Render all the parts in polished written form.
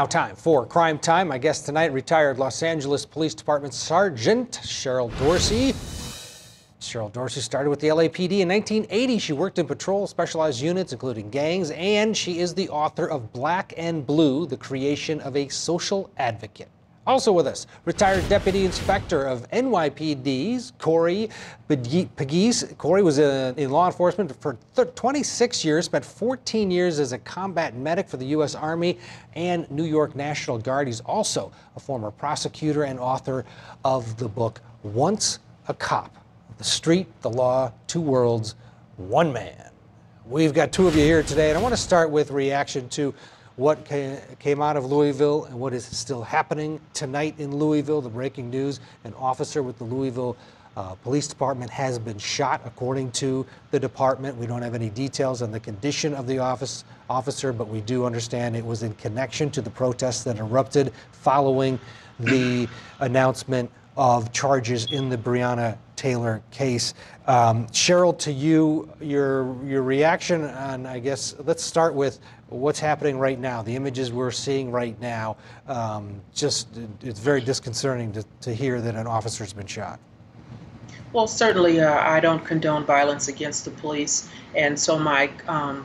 Now time for Crime Time. My guest tonight, retired Los Angeles Police Department Sergeant Cheryl Dorsey. Cheryl Dorsey started with the LAPD in 1980. She worked in patrol specialized units, including gangs, and she is the author of Black and Blue, the creation of a social advocate. Also with us, retired Deputy Inspector of NYPD's Corey Pegues. Corey was in law enforcement for 26 years, spent 14 years as a combat medic for the U.S. Army and New York National Guard. He's also a former prosecutor and author of the book Once a Cop: The Street, the Law, Two Worlds, One Man. We've got two of you here today, and I want to start with reaction to what came out of Louisville and what is still happening tonight in Louisville. The breaking news: an officer with the Louisville Police Department has been shot, according to the department. We don't have any details on the condition of the officer, but we do understand it was in connection to the protests that erupted following the announcement of charges in the Breonna Taylor case. Cheryl, to you, your reaction on, I guess, let's start with what's happening right now. The images we're seeing right now, it's very disconcerting to hear that an officer's been shot. Well, certainly I don't condone violence against the police, and so my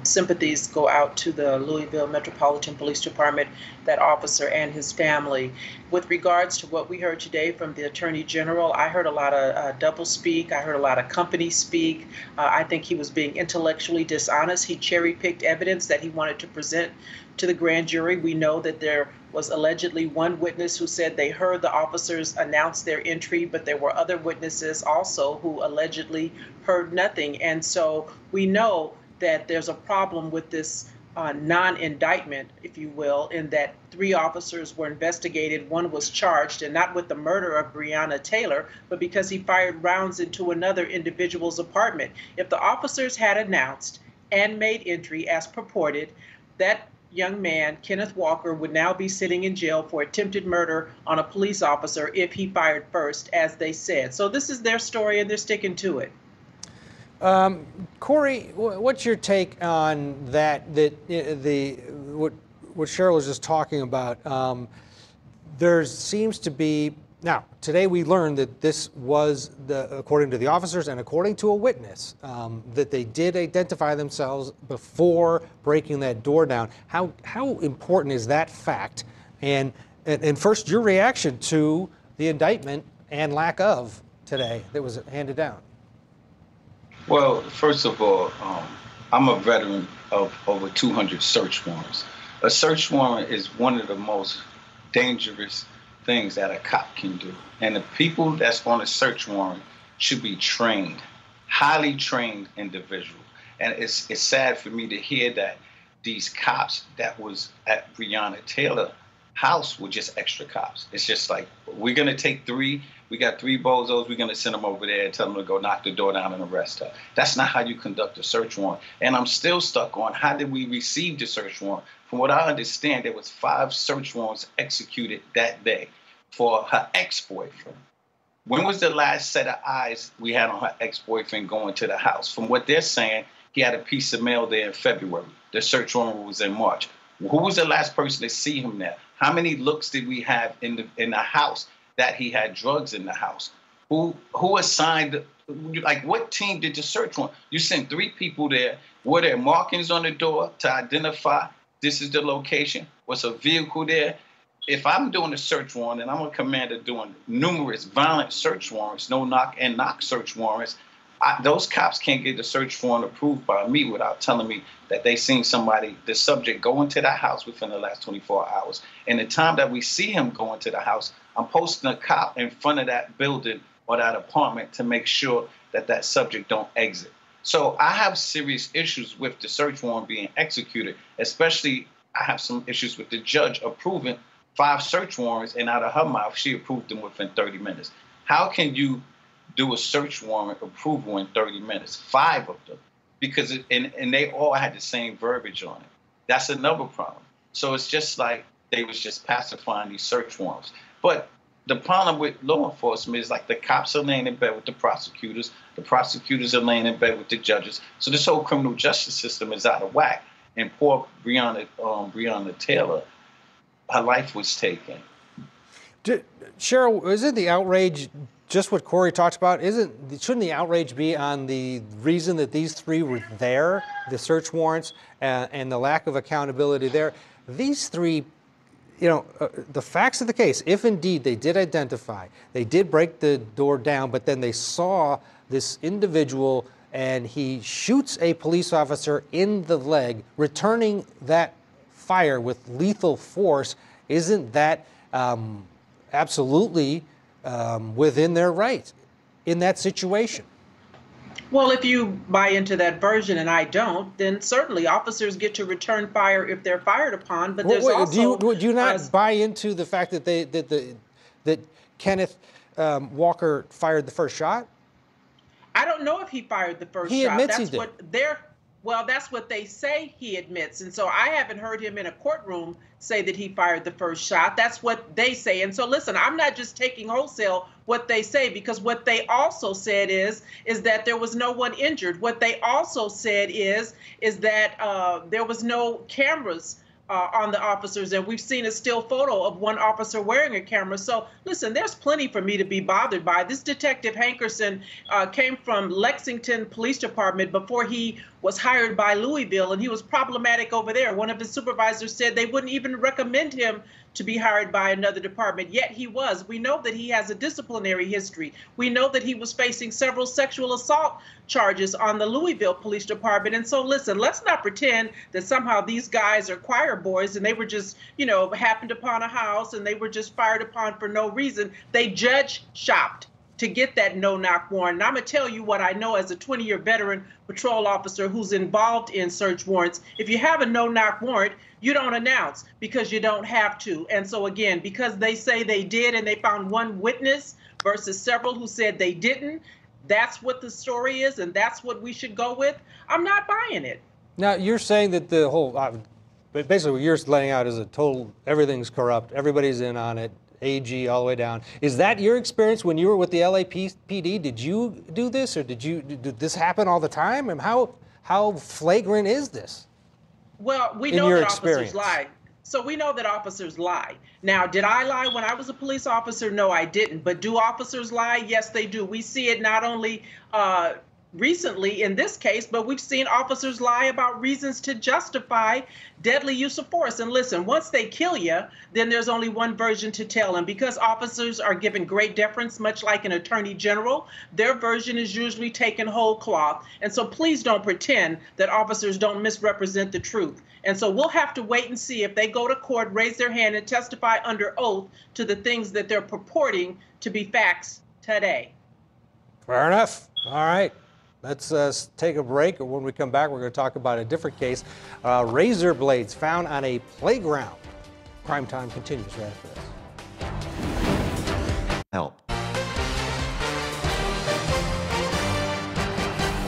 sympathies go out to the Louisville Metropolitan Police Department, that officer and his family. With regards to what we heard today from the Attorney General, I heard a lot of double speak. I heard a lot of company speak. I think he was being intellectually dishonest. He cherry-picked evidence that he wanted to present to the grand jury. We know that there was allegedly one witness who said they heard the officers announce their entry, but there were other witnesses also who allegedly heard nothing. And so we know that there's a problem with this non-indictment, if you will, in that 3 officers were investigated. One was charged, and not with the murder of Breonna Taylor, but because he fired rounds into another individual's apartment. If the officers had announced and made entry as purported, that young man, Kenneth Walker, would now be sitting in jail for attempted murder on a police officer if he fired first, as they said. So this is their story, and they're sticking to it. Corey, what's your take on that? What Cheryl was just talking about. There seems to be now. Today we learned that this was according to the officers and according to a witness, that they did identify themselves before breaking that door down. How important is that fact? And first, your reaction to the indictment and lack of today that was handed down. Well, first of all, I'm a veteran of over 200 search warrants. A search warrant is one of the most dangerous things that a cop can do. And the people that's on a search warrant should be trained, highly trained individuals. And it's sad for me to hear that these cops that was at Breonna Taylor house were just extra cops. It's just like, we're going to take 3. We got 3 bozos. We're going to send them over there and tell them to go knock the door down and arrest her. That's not how you conduct a search warrant. And I'm still stuck on, how did we receive the search warrant? From what I understand, there was 5 search warrants executed that day for her ex-boyfriend. When was the last set of eyes we had on her ex-boyfriend going to the house? From what they're saying, he had a piece of mail there in February. The search warrant was in March. Who was the last person to see him there? How many looks did we have in the house that he had drugs in the house? Who assigned, like, what team did the search warrant? You sent 3 people there. Were there markings on the door to identify this is the location? Was a vehicle there? If I'm doing a search warrant and I'm a commander doing numerous violent search warrants, no knock and knock search warrants, those cops can't get the search warrant approved by me without telling me that they seen somebody, the subject, go into that house within the last 24 hours. And the time that we see him go into the house, I'm posting a cop in front of that building or that apartment to make sure that that subject don't exit. So I have serious issues with the search warrant being executed, especially I have some issues with the judge approving 5 search warrants, and out of her mouth, she approved them within 30 minutes. How can you do a search warrant approval in 30 minutes? 5 of them. Because and they all had the same verbiage on it. That's another problem. So it's just like they was just pacifying these search warrants. But the problem with law enforcement is, like, the cops are laying in bed with the prosecutors are laying in bed with the judges. So this whole criminal justice system is out of whack. And poor Breonna Taylor, her life was taken. Cheryl, isn't the outrage just what Corey talks about? Shouldn't the outrage be on the reason that these three were there, the search warrants, and the lack of accountability there? These three, the facts of the case, if indeed they did identify, they did break the door down, but then they saw this individual and he shoots a police officer in the leg, returning that fire with lethal force. Isn't that absolutely within their right in that situation? Well, if you buy into that version and I don't, then certainly officers get to return fire if they're fired upon. But there's also do you not buy into the fact that that Kenneth Walker fired the first shot? I don't know if he fired the first shot. He admits That's he did. Well, that's what they say he admits. And so I haven't heard him in a courtroom say that he fired the first shot. That's what they say. And so listen, I'm not just taking wholesale what they say, because what they also said is that there was no one injured. What they also said is that there was no cameras on the officers, and we've seen a still photo of one officer wearing a camera. So listen, there's plenty for me to be bothered by. This Detective Hankerson came from Lexington Police Department before he was hired by Louisville, and he was problematic over there. One of his supervisors said they wouldn't even recommend him to be hired by another department, yet he was. We know that he has a disciplinary history. We know that he was facing several sexual assault charges on the Louisville Police Department. And so listen, let's not pretend that somehow these guys are choir boys and they were just, happened upon a house and they were just fired upon for no reason. They judge shopped to get that no-knock warrant. And I'm going to tell you what I know as a 20-year veteran patrol officer who's involved in search warrants. If you have a no-knock warrant, you don't announce because you don't have to. And so again, because they say they did and they found one witness versus several who said they didn't, that's what the story is and that's what we should go with. I'm not buying it. Now, you're saying that the whole, basically what you're laying out is a total, everything's corrupt, everybody's in on it, AG all the way down. Is that your experience when you were with the LAPD? Did you do this, or did this happen all the time? And how flagrant is this? Well, we know that officers lie. So we know that officers lie. Now, did I lie when I was a police officer? No, I didn't. But do officers lie? Yes, they do. We see it not only recently in this case, but we've seen officers lie about reasons to justify deadly use of force. And listen, once they kill you, then there's only one version to tell. And because officers are given great deference, much like an attorney general, their version is usually taken whole cloth. And so please don't pretend that officers don't misrepresent the truth. And so we'll have to wait and see if they go to court, raise their hand, and testify under oath to the things that they're purporting to be facts today. Fair enough. All right. Let's take a break. When we come back, we're going to talk about a different case. Razor blades found on a playground. Crime Time continues right after this. Help.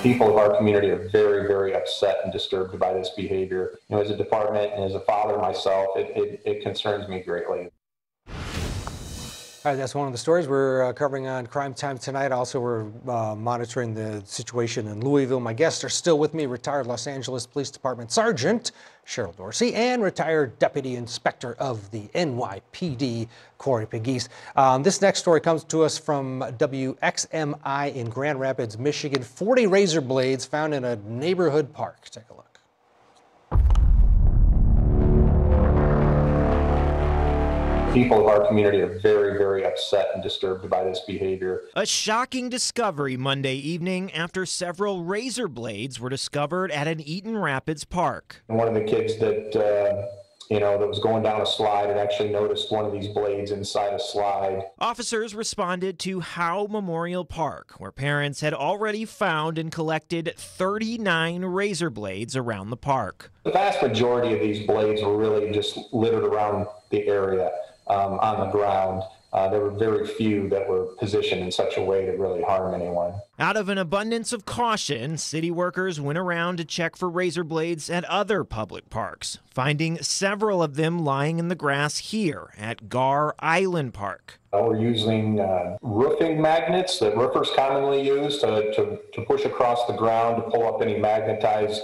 People of our community are very, very upset and disturbed by this behavior. As a department and as a father myself, it concerns me greatly. All right, that's one of the stories we're covering on Crime Time tonight. Also, we're monitoring the situation in Louisville. My guests are still with me, retired Los Angeles Police Department Sergeant Cheryl Dorsey and retired Deputy Inspector of the NYPD, Corey Pegues. This next story comes to us from WXMI in Grand Rapids, Michigan. 40 razor blades found in a neighborhood park. Take a look. People of our community are very, very upset and disturbed by this behavior. A shocking discovery Monday evening after several razor blades were discovered at an Eaton Rapids park. And one of the kids that, that was going down a slide had actually noticed one of these blades inside a slide. Officers responded to Howe Memorial Park, where parents had already found and collected 39 razor blades around the park. The vast majority of these blades were really just littered around the area. On the ground. There were very few that were positioned in such a way to really harm anyone. Out of an abundance of caution, city workers went around to check for razor blades at other public parks, finding several of them lying in the grass here at Gar Island Park. We're using roofing magnets that roofers commonly use to push across the ground to pull up any magnetized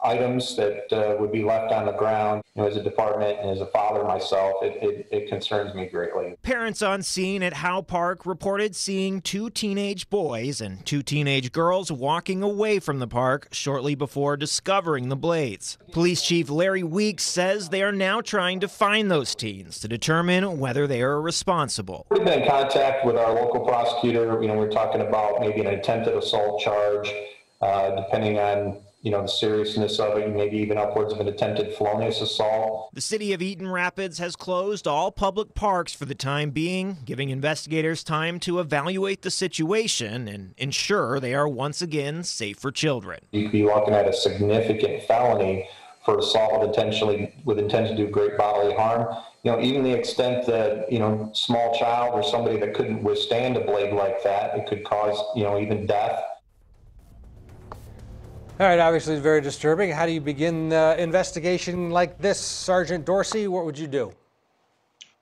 items that would be left on the ground. You know, as a department and as a father myself, it concerns me greatly. Parents on scene at Howe Park reported seeing 2 teenage boys and 2 teenage girls walking away from the park shortly before discovering the blades. Police Chief Larry Weeks says they are now trying to find those teens to determine whether they are responsible. We've been in contact with our local prosecutor. You know, we're talking about maybe an attempted assault charge, depending on the seriousness of it, maybe even upwards of an attempted felonious assault. The city of Eaton Rapids has closed all public parks for the time being, giving investigators time to evaluate the situation and ensure they are once again safe for children. You could be looking at a significant felony for assault with intent to do great bodily harm. You know, even the extent that, small child or somebody that couldn't withstand a blade like that, it could cause, even death. All right, obviously it's very disturbing. How do you begin an investigation like this, Sergeant Dorsey? What would you do?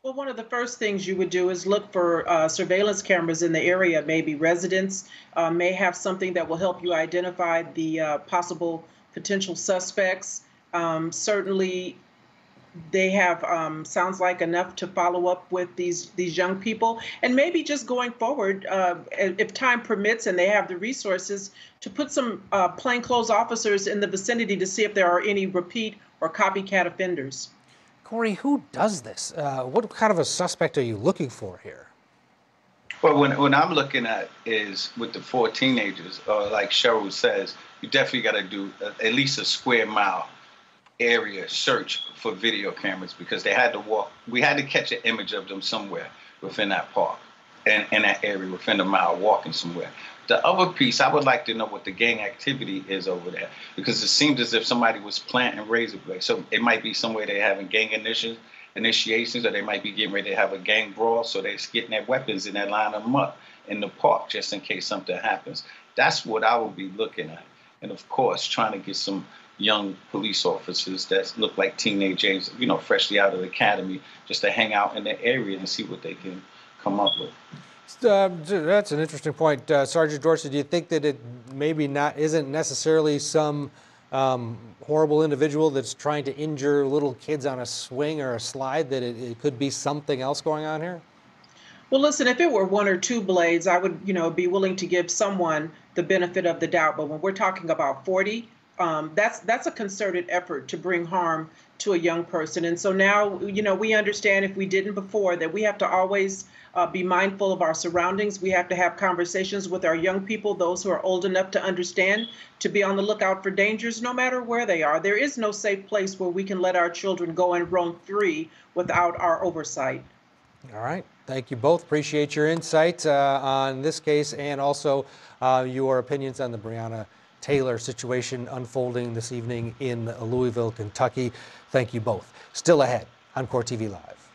Well, one of the first things you would do is look for surveillance cameras in the area. Maybe residents may have something that will help you identify the possible potential suspects. Certainly, they have sounds like enough to follow up with these young people, and maybe just going forward, if time permits and they have the resources, to put some plainclothes officers in the vicinity to see if there are any repeat or copycat offenders. Corey, who does this? What kind of a suspect are you looking for here? Well, when I'm looking at is with the 4 teenagers, like Cheryl says, you definitely got to do at least a square mile area search for video cameras, because they had to walk. We had to catch an image of them somewhere within that park and in that area within a mile walking somewhere. The other piece, I would like to know what the gang activity is over there, because it seems as if somebody was planting razor blades. So it might be somewhere they're having gang initiations, or they might be getting ready to have a gang brawl. So they're getting their weapons and they're lining them up in the park just in case something happens. That's what I will be looking at. And of course, trying to get some young police officers that look like teenagers, freshly out of the academy, just to hang out in the area and see what they can come up with. That's an interesting point. Sergeant Dorsey, do you think that it maybe isn't necessarily some horrible individual that's trying to injure little kids on a swing or a slide, that it could be something else going on here? Well, listen, if it were 1 or 2 blades, I would, be willing to give someone the benefit of the doubt. But when we're talking about 40, that's a concerted effort to bring harm to a young person. And so now, we understand, if we didn't before, that we have to always be mindful of our surroundings. We have to have conversations with our young people, those who are old enough to understand, to be on the lookout for dangers no matter where they are. There is no safe place where we can let our children go and roam free without our oversight. All right. Thank you both. Appreciate your insight on this case, and also your opinions on the Breonna Taylor situation unfolding this evening in Louisville, Kentucky. Thank you both. Still ahead on Core TV Live.